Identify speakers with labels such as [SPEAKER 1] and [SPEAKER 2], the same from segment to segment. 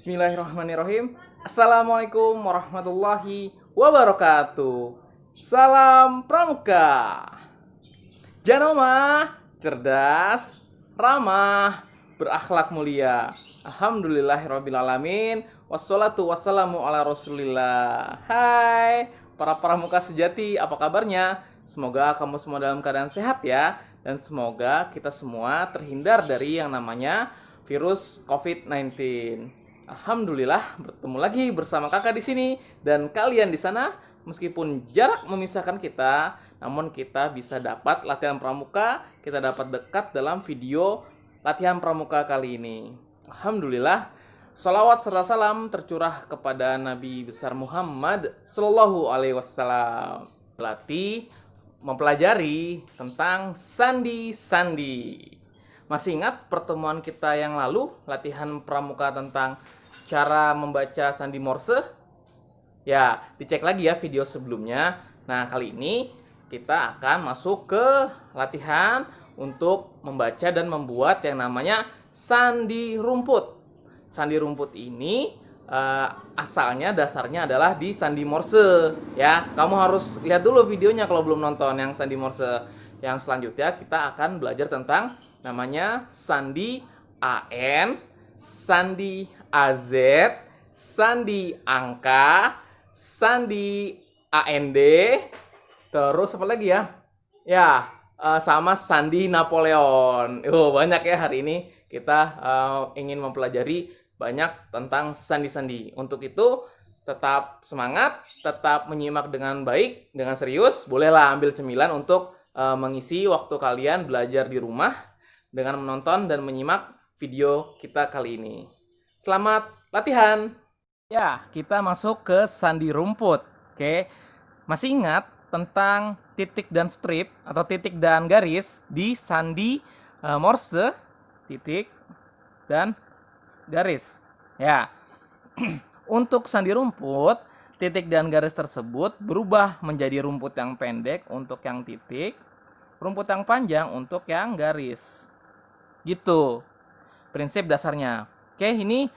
[SPEAKER 1] Bismillahirrahmanirrahim. Assalamualaikum warahmatullahi wabarakatuh. Salam Pramuka. Janoma, cerdas, ramah, berakhlak mulia. Alhamdulillahirrabbilalamin. Wassalatu wassalamu ala rasulillah. Hai para pramuka sejati, apa kabarnya? Semoga kamu semua dalam keadaan sehat ya. Dan semoga kita semua terhindar dari yang namanya virus COVID-19. Alhamdulillah bertemu lagi bersama kakak di sini dan kalian di sana. Meskipun jarak memisahkan kita, namun kita bisa dapat latihan pramuka, kita dapat dekat dalam video latihan pramuka kali ini. Alhamdulillah, salawat serta salam tercurah kepada Nabi besar Muhammad Sallallahu Alaihi Wasallam. Pelatih mempelajari tentang sandi-sandi. Masih ingat pertemuan kita yang lalu, latihan pramuka tentang cara membaca sandi Morse? Ya, dicek lagi ya video sebelumnya. Nah, kali ini kita akan masuk ke latihan untuk membaca dan membuat yang namanya sandi rumput. Sandi rumput ini asalnya dasarnya adalah di sandi Morse ya. Kamu harus lihat dulu videonya kalau belum nonton yang sandi Morse. Yang selanjutnya kita akan belajar tentang namanya sandi AN, sandi AZ, sandi angka, sandi AND, terus apa lagi ya? Ya, sama sandi Napoleon. Banyak ya hari ini kita ingin mempelajari banyak tentang sandi-sandi. Untuk itu tetap semangat, tetap menyimak dengan baik, dengan serius. Bolehlah ambil cemilan untuk mengisi waktu kalian belajar di rumah dengan menonton dan menyimak video kita kali ini. Selamat latihan. Ya, kita masuk ke sandi rumput. Oke. Masih ingat tentang titik dan strip atau titik dan garis di sandi Morse, titik dan garis. Ya. Untuk sandi rumput, titik dan garis tersebut berubah menjadi rumput yang pendek untuk yang titik, rumput yang panjang untuk yang garis. Gitu prinsip dasarnya. Oke, ini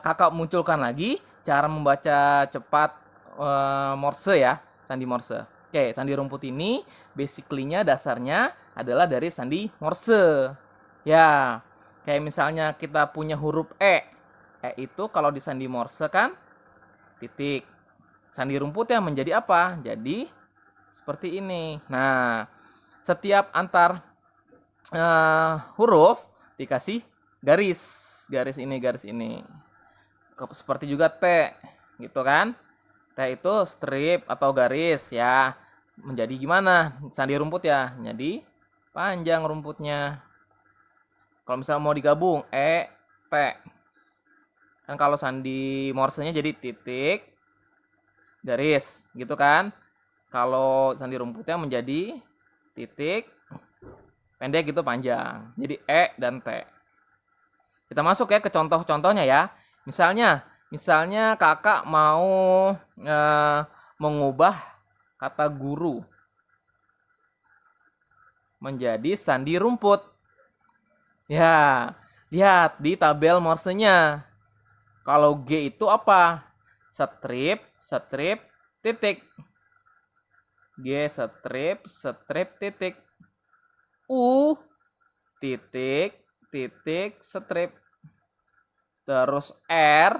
[SPEAKER 1] kakak munculkan lagi cara membaca cepat Morse ya, sandi Morse. Oke, sandi rumput ini basically-nya dasarnya adalah dari sandi Morse. Ya, kayak misalnya kita punya huruf E. E itu kalau di sandi Morse kan titik. Sandi rumput yang menjadi apa? Jadi seperti ini. Nah, setiap antar huruf dikasih garis. Garis ini, garis ini. Seperti juga T, gitu kan? T itu strip atau garis ya. Menjadi gimana? Sandi rumput ya. Jadi panjang rumputnya. Kalau misalnya mau digabung E, T. Kan kalau sandi Morse-nya jadi titik, garis, gitu kan? Kalau sandi rumputnya menjadi titik, pendek gitu panjang. Jadi E dan T. Kita masuk ya ke contoh-contohnya ya. Misalnya kakak mau mengubah kata guru menjadi sandi rumput. Ya, lihat di tabel Morse-nya. Kalau G itu apa? Strip, strip, titik. G strip, strip, titik. U, titik, titik, strip. Terus R,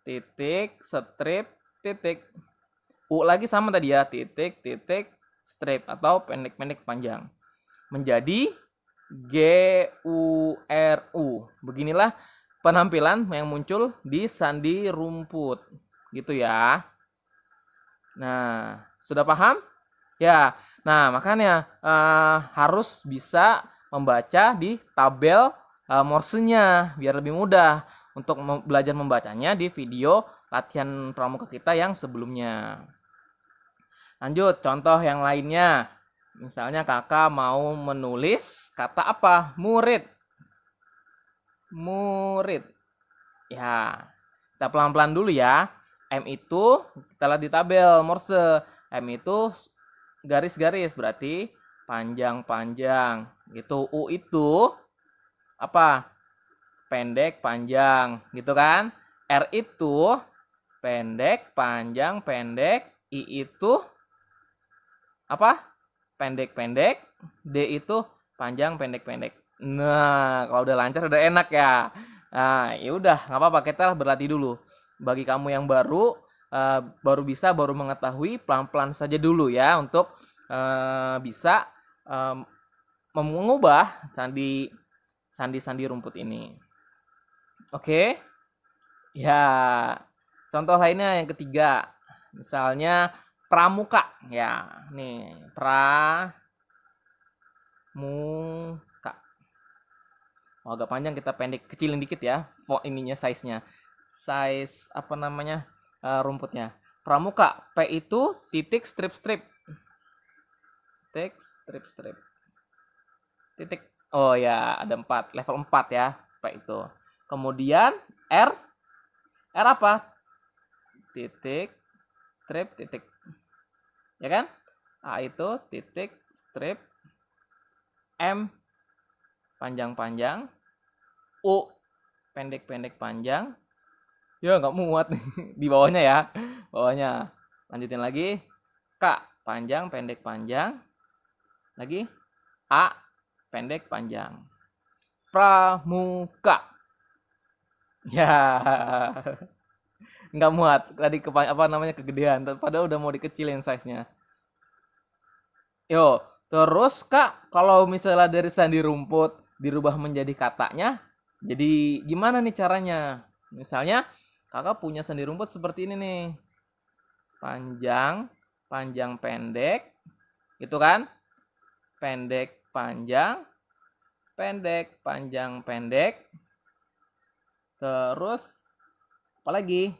[SPEAKER 1] titik, strip, titik. U lagi sama tadi ya, titik, titik, strip atau pendek-pendek panjang. Menjadi G, U, R, U. Beginilah penampilan yang muncul di sandi rumput. Gitu ya. Nah, sudah paham? Ya. Nah, makanya harus bisa membaca di tabel Morse-nya biar lebih mudah untuk belajar membacanya di video latihan pramuka kita yang sebelumnya. Lanjut, contoh yang lainnya. Misalnya kakak mau menulis kata apa? Murid. Murid. Ya, kita pelan-pelan dulu ya. M itu kita lihat di tabel Morse. M itu garis-garis berarti panjang-panjang. Gitu. U itu apa? Pendek, panjang, gitu kan? R itu pendek, panjang, pendek. I itu apa? Pendek-pendek. D itu panjang, pendek-pendek. Nah, kalau udah lancar udah enak ya. Nah, ya udah, nggak apa-apa, kita berlatih dulu. Bagi kamu yang baru mengetahui, pelan-pelan saja dulu ya untuk bisa eh, mengubah sandi rumput ini. Oke? Ya, contoh lainnya yang ketiga. Misalnya pramuka. Ya, nih, pramuka. Oh, agak panjang, kita pendek, kecilin dikit ya. Ininya size-nya. Size apa namanya? Rumputnya. Pramuka. P itu titik strip-strip. Titik strip-strip. Titik. Oh ya, ada 4, level 4 ya. P itu. Kemudian R. R apa? Titik strip titik. Ya kan? A itu titik strip. M panjang-panjang. U pendek-pendek panjang. Ya nggak muat nih di bawahnya ya. Bawahnya. Lanjutin lagi. K panjang pendek panjang. Lagi A pendek panjang. Pramuka. Ya. Nggak muat. Tadi kegedean. Padahal udah mau dikecilin size-nya. Yo, terus Kak, kalau misalnya dari sandi rumput dirubah menjadi katanya, jadi gimana nih caranya? Misalnya Kakak punya sandi rumput seperti ini nih. Panjang, panjang pendek, gitu kan? Pendek, panjang, pendek, panjang, pendek. Terus apa lagi?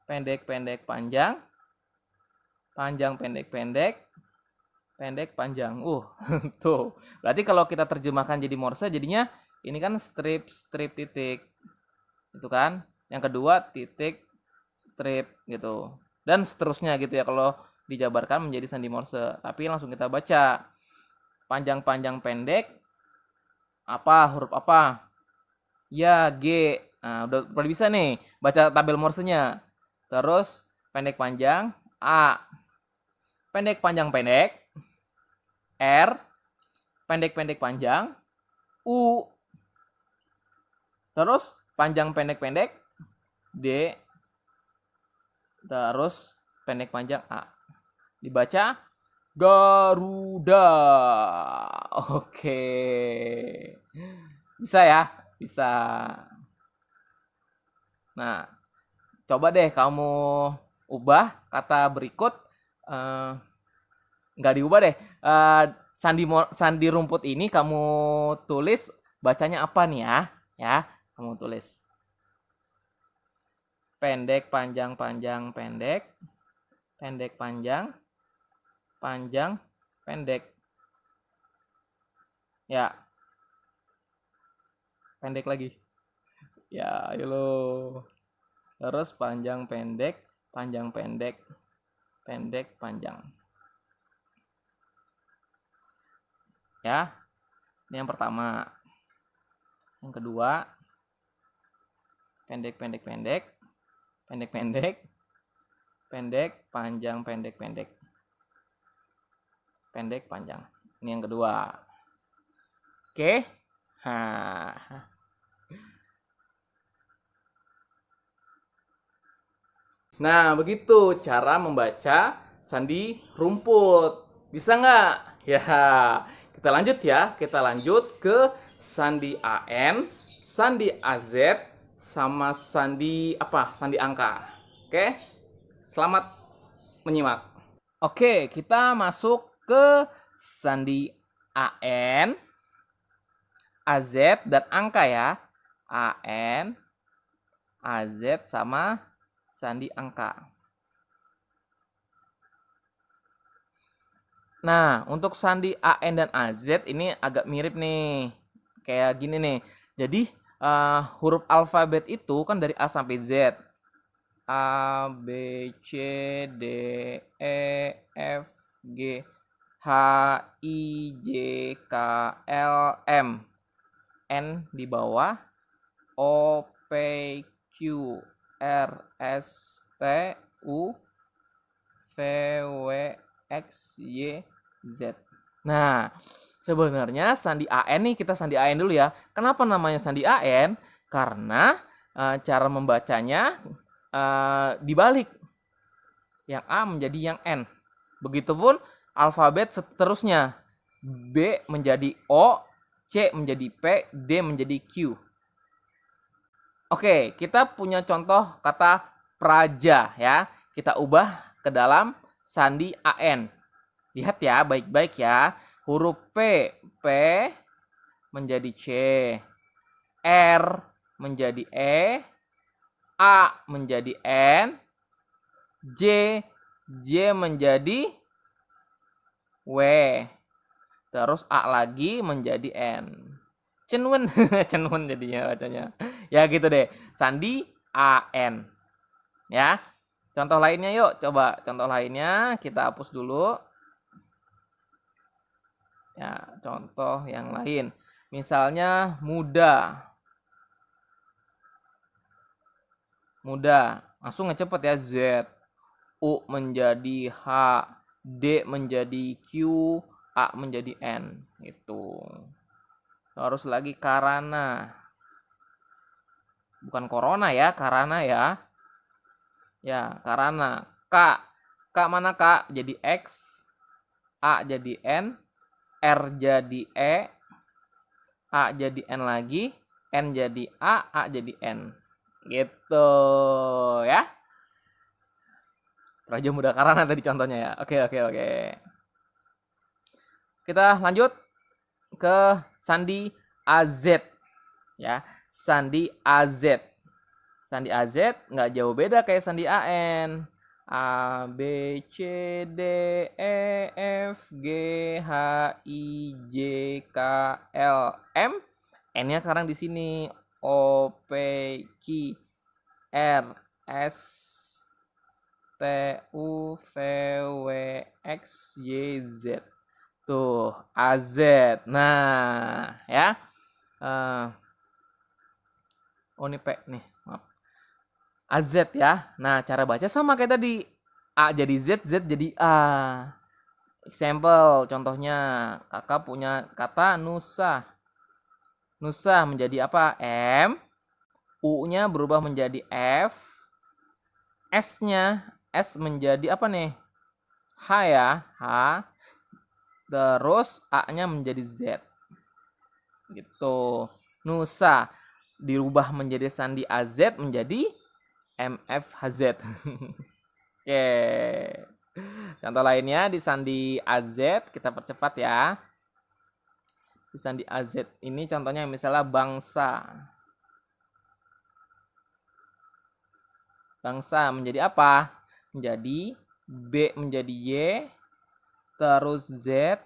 [SPEAKER 1] Pendek, pendek, panjang, panjang, pendek, pendek, pendek, panjang. Tuh. Berarti kalau kita terjemahkan jadi Morse jadinya ini kan strip, strip, titik. Itu kan. Yang kedua titik, strip gitu. Dan seterusnya gitu ya kalau dijabarkan menjadi sandi Morse. Tapi langsung kita baca. Panjang, panjang, pendek. Apa? Huruf apa? Ya, G. Nah, udah bisa nih baca tabel Morse-nya. Terus pendek panjang A. Pendek panjang pendek R. Pendek-pendek panjang U. Terus panjang pendek-pendek D. Terus pendek panjang A. Dibaca Garuda. Oke. Bisa ya? Bisa. Nah, coba deh kamu ubah kata berikut. Nggak diubah deh. Sandi rumput ini kamu tulis bacanya apa nih ya? Ya, kamu tulis. Pendek, panjang, panjang, pendek. Pendek, panjang. Panjang, pendek. Ya, pendek lagi. Ya, ayo lo. Terus panjang, pendek, panjang, pendek. Pendek, panjang. Ya, ini yang pertama. Yang kedua, pendek, pendek, pendek. Pendek, pendek. Pendek, panjang, pendek, pendek. Pendek, panjang. Ini yang kedua. Oke. Nah, begitu cara membaca sandi rumput. Bisa nggak? Ya, kita lanjut ya. Kita lanjut ke sandi AN, sandi AZ, sama sandi apa? Sandi angka. Oke, selamat menyimak. Oke, kita masuk ke sandi AN, AZ, dan angka ya. AN, AZ, sama sandi angka. Nah, untuk sandi AN dan AZ ini agak mirip nih. Kayak gini nih. Jadi, huruf alfabet itu kan dari A sampai Z. A, B, C, D, E, F, G, H, I, J, K, L, M. N di bawah. O, P, Q R S T U V W X Y Z. Nah, sebenarnya sandi AN nih, kita sandi AN dulu ya. Kenapa namanya sandi AN? Karena cara membacanya dibalik. Yang A menjadi yang N. Begitupun alfabet seterusnya. B menjadi O, C menjadi P, D menjadi Q. Oke, kita punya contoh kata praja ya. Kita ubah ke dalam sandi AN. Lihat ya, baik-baik ya. Huruf P menjadi C, R menjadi E, A menjadi N, J menjadi W, terus A lagi menjadi N. Cenwen, cenwen jadinya bacanya. Ya gitu deh, sandi AN. Ya, contoh lainnya yuk, coba contoh lainnya kita hapus dulu. Ya, contoh yang lain. Misalnya muda. Muda. Langsung ngecepet ya, Z. U menjadi H. D menjadi Q. A menjadi N. Itu. Terus lagi karana. Bukan corona ya, karana ya. Ya, karana. K. K mana K? Jadi X. A jadi N. R jadi E. A jadi N lagi. N jadi A jadi N. Gitu ya. Praja Muda Karana tadi contohnya ya. Oke. Kita lanjut ke sandi AZ ya. Sandi AZ. Sandi AZ nggak jauh beda kayak sandi AN. A, B, C, D, E, F, G, H, I, J, K, L, M. N-nya sekarang di sini. O, P, Q, R, S, T, U, V, W, X, Y, Z. Tuh, AZ. Nah, ya. Oh, ini P nih. Maaf. AZ ya. Nah, cara baca sama kayak tadi. A jadi Z, Z jadi A. Example, contohnya kakak punya kata Nusa. Nusa menjadi apa? M. U-nya berubah menjadi F. S-nya, S menjadi apa nih? H ya, H. Terus A-nya menjadi Z. Gitu. Nusa dirubah menjadi sandi AZ menjadi MFHZ. Oke. Contoh lainnya di sandi AZ kita percepat ya. Di sandi AZ ini contohnya misalnya bangsa. Bangsa menjadi apa? Menjadi B menjadi Y, terus Z,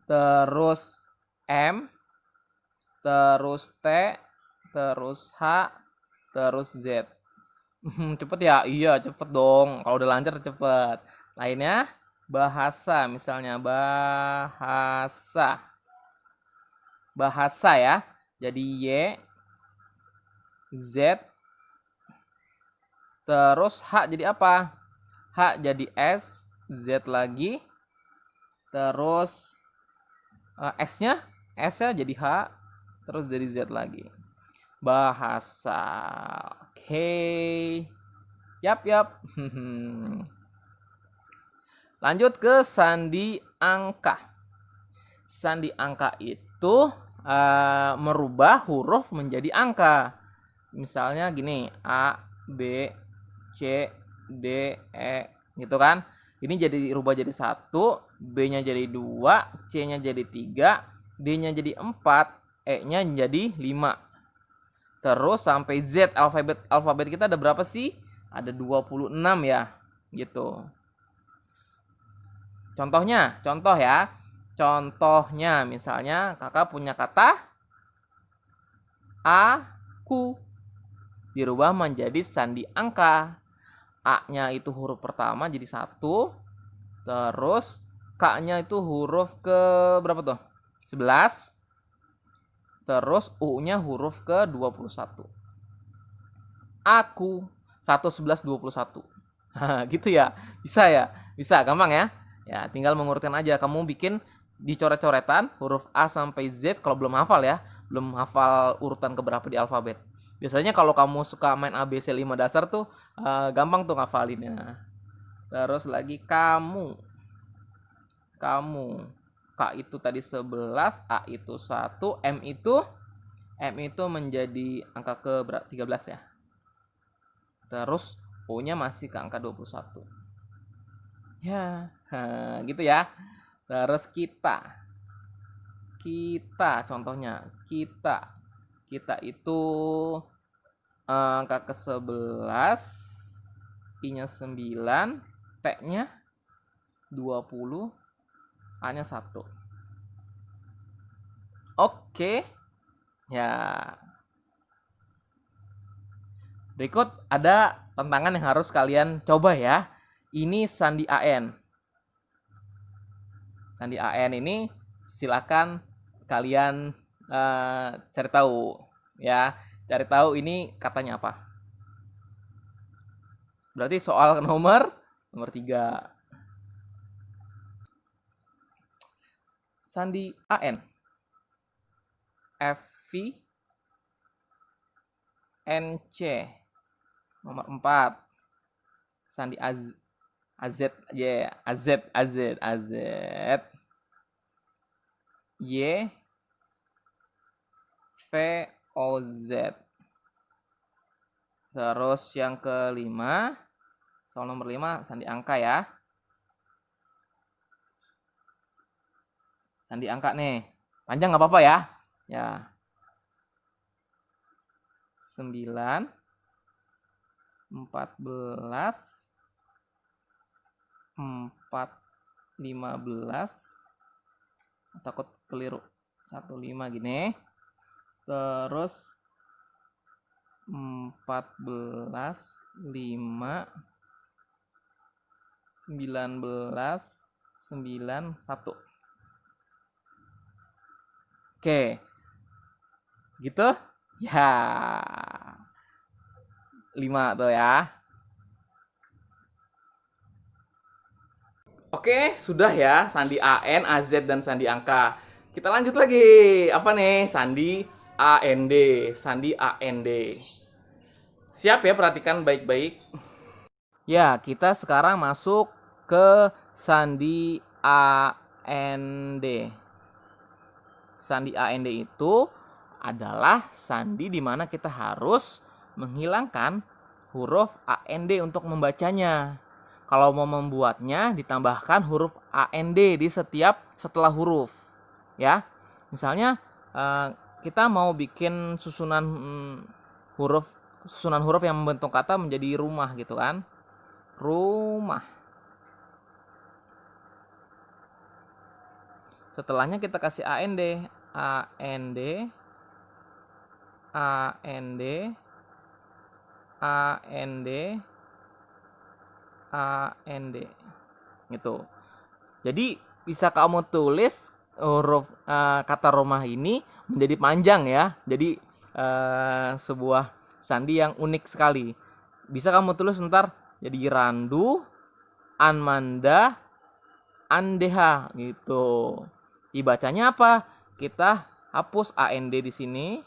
[SPEAKER 1] terus M, terus T, terus H, terus Z. Cepet ya? Iya cepet dong. Kalau udah lancar cepet. Lainnya bahasa, misalnya bahasa. Bahasa ya. Jadi Y, Z, terus H jadi apa? H jadi S, Z lagi. Terus S-nya jadi H, terus jadi Z lagi. Bahasa. Oke. Yap. Lanjut ke sandi angka. Sandi angka itu merubah huruf menjadi angka. Misalnya gini, A, B, C, D, E, gitu kan. Ini jadi rubah jadi 1, B-nya jadi 2, C-nya jadi 3, D-nya jadi 4, E-nya jadi 5. Terus sampai Z, alfabet kita ada berapa sih? Ada 26 ya, gitu. Contoh ya. Contohnya misalnya kakak punya kata aku, dirubah menjadi sandi angka. A-nya itu huruf pertama jadi 1, terus K-nya itu huruf ke berapa tuh? 11. Terus U-nya huruf ke 21. aku, 1, 11, 21. Gitu ya, bisa ya, bisa, gampang ya. Ya, tinggal mengurutkan aja, kamu bikin dicoret-coretan huruf A sampai Z kalau belum hafal ya, belum hafal urutan keberapa di alfabet. Biasanya kalau kamu suka main ABC 5 dasar tuh gampang tuh ngafalinnya. Terus lagi kamu, K itu tadi 11, A itu 1, M itu menjadi angka ke 13 ya. Terus O-nya masih ke angka 21. Ya, gitu ya. Terus kita contohnya, kita itu angka ke 11, I-nya 9, T-nya 20, A-nya 1. Oke. Ya. Berikut ada tantangan yang harus kalian coba ya. Ini sandi AN. Sandi AN ini silakan kalian cari tahu ya. Cari tahu ini katanya apa. Berarti soal nomor 3. Sandi AN. FV NC nomor 4. Sandi AZ Y VOZ. Terus yang kelima, soal nomor 5 sandi angka ya. Sandi angka nih. Panjang nggak apa-apa ya. Ya. 9, 14, 4, 15. Takut keliru. 15 gini. Terus 14, 5, 19, 9, 1. Oke. Gitu? Ya. 5 tuh ya. Oke, sudah ya sandi AN, AZ dan sandi angka. Kita lanjut lagi. Apa nih? Sandi AND, sandi AND. Siap ya, perhatikan baik-baik. Ya, kita sekarang masuk ke sandi AND. Sandi AND itu adalah sandi di mana kita harus menghilangkan huruf AND untuk membacanya. Kalau mau membuatnya ditambahkan huruf AND di setelah huruf. Ya. Misalnya kita mau bikin susunan huruf yang membentuk kata menjadi rumah gitu kan. Rumah. Setelahnya kita kasih AND, AND, AND, AND, AND. Gitu. Jadi bisa kamu tulis huruf kata rumah ini menjadi panjang ya. Jadi sebuah sandi yang unik sekali. Bisa kamu tulis ntar jadi Randu, Anmanda, Andeha gitu. Dibacanya apa? Kita hapus AND di sini.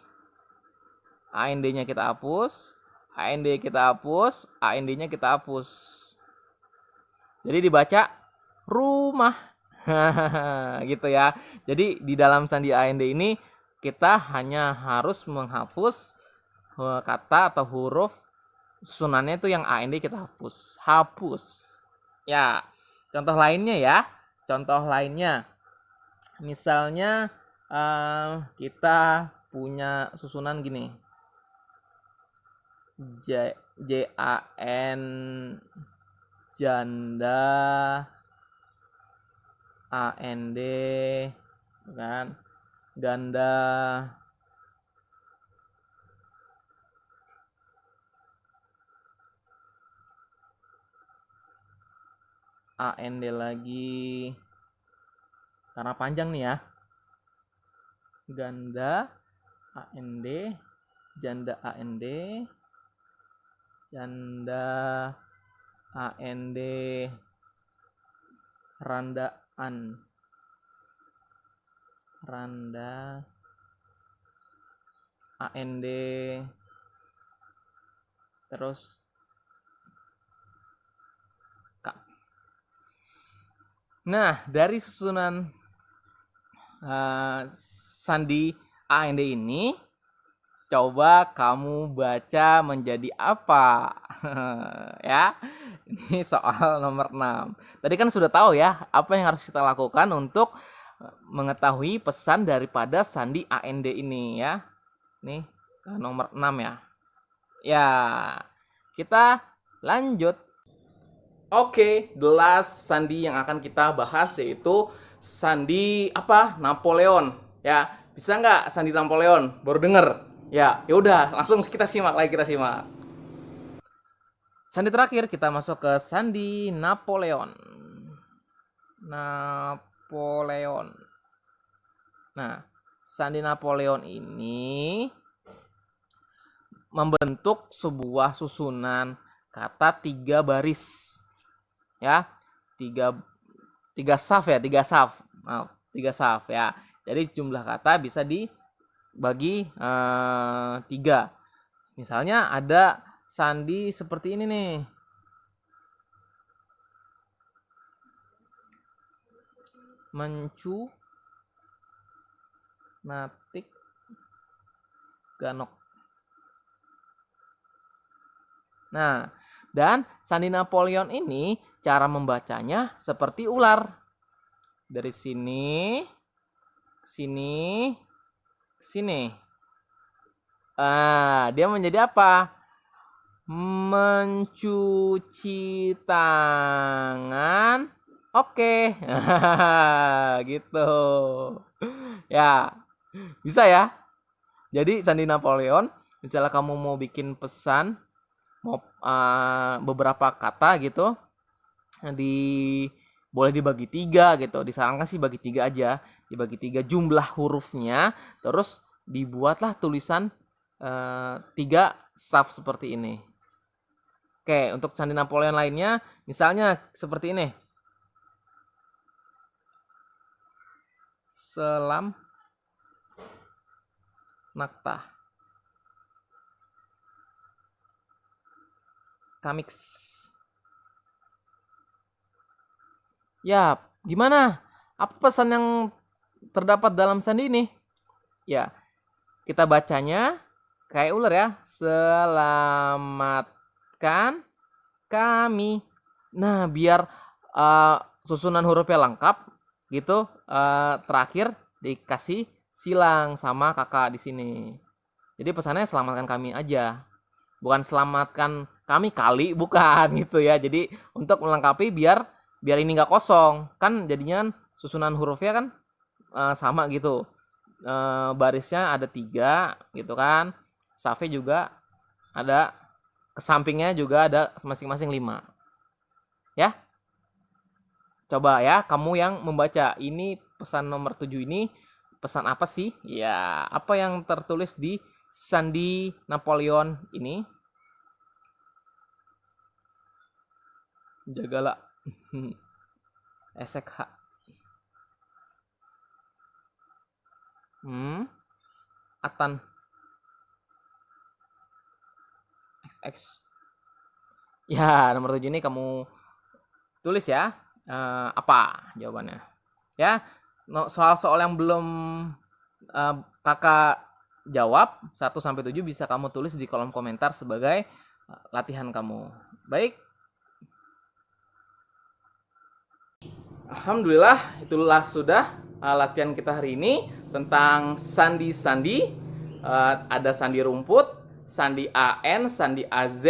[SPEAKER 1] AND-nya kita hapus, AND kita hapus, AND-nya kita hapus. Jadi dibaca rumah. Gitu ya. Jadi di dalam sandi AND ini kita hanya harus menghapus kata atau huruf susunannya itu yang AND kita hapus. Hapus. Ya. Contoh lainnya ya. Contoh lainnya. Misalnya kita punya susunan gini. JAN janda, AND kan, ganda, AND lagi karena panjang nih ya. Ganda, AND, janda, AND, Janda, AND, randaan, randa, AND, terus K. Nah, dari susunan sandi AND ini, coba kamu baca menjadi apa? Ya, ini soal nomor 6. Tadi kan sudah tahu ya, apa yang harus kita lakukan untuk mengetahui pesan daripada sandi AND ini ya. Nih, nomor 6 ya. Ya, kita lanjut. Oke, the last sandi yang akan kita bahas yaitu sandi apa? Napoleon. Ya, bisa nggak sandi Napoleon? Baru denger. Ya, udah, langsung kita simak lagi, kita simak. Sandi terakhir kita masuk ke sandi Napoleon. Napoleon. Nah, sandi Napoleon ini membentuk sebuah susunan kata 3 baris. Ya, 3 saf ya, 3 saf. Maaf, 3 saf ya. Jadi jumlah kata bisa dibagi 3. Misalnya ada sandi seperti ini nih. Mencu, natik, ganok. Nah, dan sandi Napoleon ini cara membacanya seperti ular. Dari sini, sini, sini. Dia menjadi apa? Mencuci tangan. Oke. Gitu. Ya. Bisa ya? Jadi sandi Napoleon, misalnya kamu mau bikin pesan mau beberapa kata gitu, boleh dibagi 3 gitu. Disarankan sih bagi 3 aja. Dibagi 3 jumlah hurufnya, terus dibuatlah tulisan 3 saf seperti ini. Oke, untuk sandi Napoleon lainnya misalnya seperti ini. Selam, nakta, kamiks. Ya, gimana? Apa pesan yang terdapat dalam sandi ini? Ya, kita bacanya kayak ular ya. Selamatkan kami. Nah, biar susunan hurufnya lengkap gitu, terakhir dikasih silang sama kakak di sini. Jadi pesannya selamatkan kami aja. Bukan selamatkan kami kali, bukan gitu ya. Jadi untuk melengkapi biar ini nggak kosong. Kan jadinya susunan hurufnya kan sama gitu. Barisnya ada 3 gitu kan. Safnya juga ada, ke sampingnya juga ada masing-masing 5. Ya. Coba ya kamu yang membaca. Ini pesan nomor 7 ini pesan apa sih? Ya, apa yang tertulis di sandi Napoleon ini? Jagalah. Esek H. Atan. XX. Ya, nomor 7 ini kamu tulis ya. Apa jawabannya? Ya, soal-soal yang belum kakak jawab 1-7 bisa kamu tulis di kolom komentar sebagai latihan kamu. Baik. Alhamdulillah, itulah sudah latihan kita hari ini tentang sandi-sandi. Ada sandi rumput, sandi AN, sandi AZ,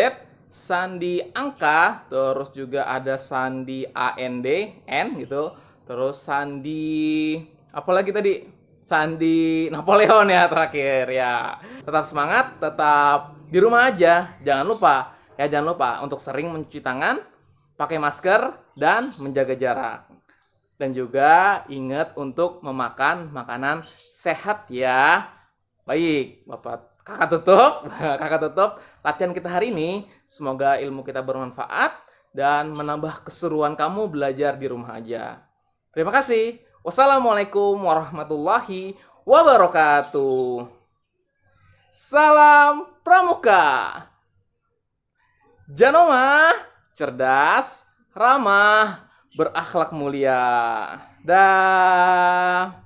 [SPEAKER 1] sandi angka, terus juga ada sandi AND, N gitu. Terus sandi apa lagi tadi? Sandi Napoleon ya terakhir ya. Tetap semangat, tetap di rumah aja. Jangan lupa untuk sering mencuci tangan, pakai masker dan menjaga jarak. Dan juga ingat untuk memakan makanan sehat ya. Baik, kakak tutup, kakak tutup latihan kita hari ini. Semoga ilmu kita bermanfaat dan menambah keseruan kamu belajar di rumah aja. Terima kasih. Wassalamualaikum warahmatullahi wabarakatuh. Salam Pramuka. Janoma, cerdas, ramah, berakhlak mulia. Dah.